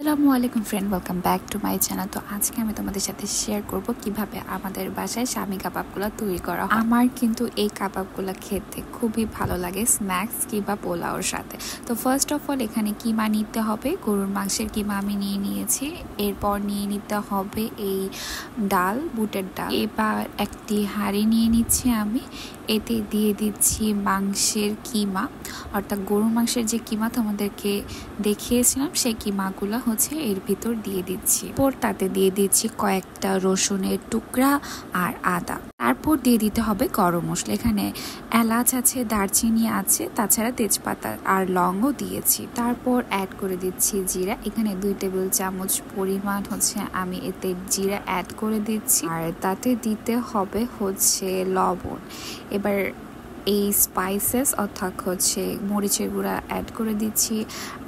আসসালামু আলাইকুম friend, welcome back to my channel. তো আজকে আমি তোমাদের সাথে শেয়ার করব কিভাবে আমাদের বাসায় স্বামী কাবাবগুলো তৈরি করা হয়। আমার কিন্তু এই কাবাবগুলো খেতে খুবই ভালো লাগে স্ন্যাক্স কিংবা পোলাওর সাথে। তো ফার্স্ট অফ অল এখানে কিমা নিতে হবে, গরুর মাংসের কিমা আমি নিয়ে নিয়েছি। এরপর নিয়ে নিতে হবে এই ডাল, বুটের ডাল। এবার একটি হাঁড়ি নিয়ে নিচ্ছি আমি, এতে দিয়ে দিচ্ছি মাংসের কিমা, অর্থাৎ গরুর মাংসের যে কিমা তোমাদেরকে দেখিয়েছিলাম সেই কিমাগুলো হচ্ছে এর ভিতর দিয়ে দিচ্ছি। পর তাতে দিয়ে দিচ্ছি কয়েকটা রসুনের টুকরা আর আদা। তারপর দিয়ে দিতে হবে গরম মশলা, এখানে এলাচ আছে, দারচিনি আছে, তাছাড়া তেজপাতা আর লংও দিয়েছি। তারপর অ্যাড করে দিচ্ছি জিরা, এখানে 2 টেবিল চামচ পরিমাণ হচ্ছে আমি এতে জিরা অ্যাড করে দিচ্ছি। আর তাতে দিতে হবে হচ্ছে লবণ। এবার এই স্পাইসেস অর্থাৎ হচ্ছে মরিচের গুঁড়া অ্যাড করে দিচ্ছি।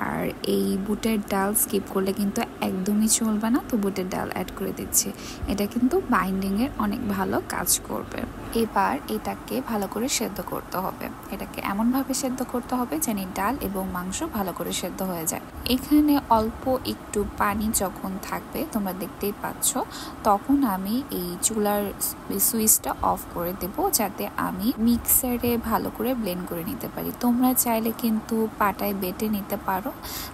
আর এই বুটের ডাল স্কিপ করলে কিন্তু একদমই চলবে না, তো বুটের ডাল অ্যাড করে দিচ্ছি। এটা কিন্তু বাইন্ডিংয়ের অনেক ভালো কাজ করবে। এবার এটাকে ভালো করে সেদ্ধ করতে হবে, এটাকে এমনভাবে সেদ্ধ করতে হবে যেন ডাল এবং মাংস ভালো করে সেদ্ধ হয়ে যায়। এখানে অল্প একটু পানি যখন থাকবে, তোমরা দেখতেই পাচ্ছ, তখন আমি এই চুলার সুইচটা অফ করে দেব যাতে আমি মিক্সারে ভালো করে ব্লেন্ড করে নিতে পারি। তোমরা চাইলে কিন্তু পাটায় বেটে নিতে পারো।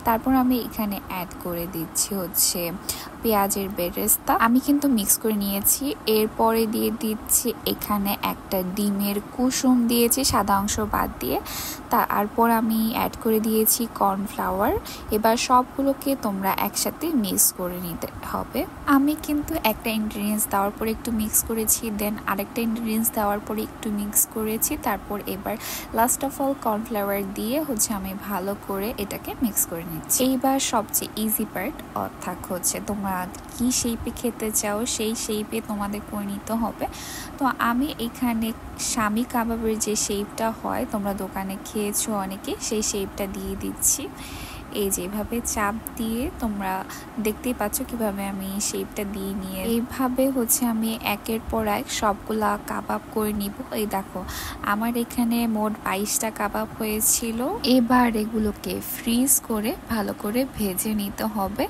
তারপর আমি এখানে অ্যাড করে দিচ্ছি হচ্ছে পেঁয়াজের বেরেস্তা, আমি কিন্তু মিক্স করে নিয়েছি। এরপরে দিয়ে দিচ্ছি এখানে একটা ডিমের কুসুম দিয়েছি সাদা অংশ বাদ দিয়ে। তারপর আমি অ্যাড করে দিয়েছি কর্নফ্লাওয়ার। এবার সবগুলোকে তোমরা একসাথে মিক্স করে নিতে হবে। আমি কিন্তু একটা ইনগ্রিডিয়েন্টস দেওয়ার পরে একটু মিক্স করেছি, দেন আরেকটা ইনগ্রিডিয়েন্টস দেওয়ার পরে একটু মিক্স করেছি। তারপর এবার লাস্ট অফ অল কর্নফ্লাওয়ার দিয়ে হচ্ছে আমি ভালো করে এটাকে মিক্স করে নিচ্ছি। এইবার সবচেয়ে ইজি পার্ট, অর্থাৎ হচ্ছে তোমরা কি শেপে খেতে চাও সেই শেপে তোমাদের করে নিতে হবে। তো আমি এখানে স্বামী কাবাবের যে শেপটা হয়, তোমরা দোকানে খেয়েছো অনেকে, সেই শেপটা দিয়ে দিচ্ছি। এই যেভাবে চাপ দিয়ে তোমরা দেখতেই পাচ্ছ কিভাবে আমি শেপটা দিয়ে নিয়ে এইভাবে হচ্ছে আমি একের পর এক সবগুলা কাবাব করে নিব। এই দেখো আমার এখানে মোট 22টা কাবাব হয়েছিল। এবার এগুলোকে ফ্রিজ করে ভালো করে ভেজে নিতে হবে।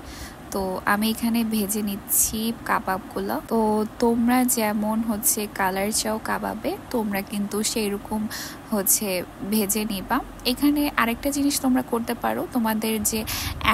তো আমি এখানে ভেজে নিচ্ছি কাবাবগুলো। তো তোমরা যেমন হচ্ছে কালার চাও কাবাবে, তোমরা কিন্তু সেই রকম হচ্ছে ভেজে নিবা। এখানে আরেকটা জিনিস তোমরা করতে পারো, তোমাদের যে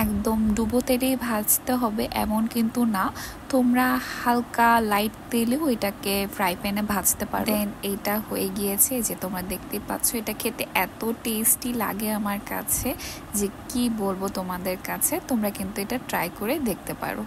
একদম ডুবো তেলেই ভাজতে হবে এমন কিন্তু না, তোমরা হালকা লাইট তেলেও এটাকে ফ্রাই প্যানে ভাজতে পারো। দেন এটা হয়ে গিয়েছে, যে তোমরা দেখতে পাচ্ছ, এটা খেতে এত টেস্টি লাগে আমার কাছে যে কি বলবো তোমাদের কাছে। তোমরা কিন্তু এটা ট্রাই করে দেখতে পারো।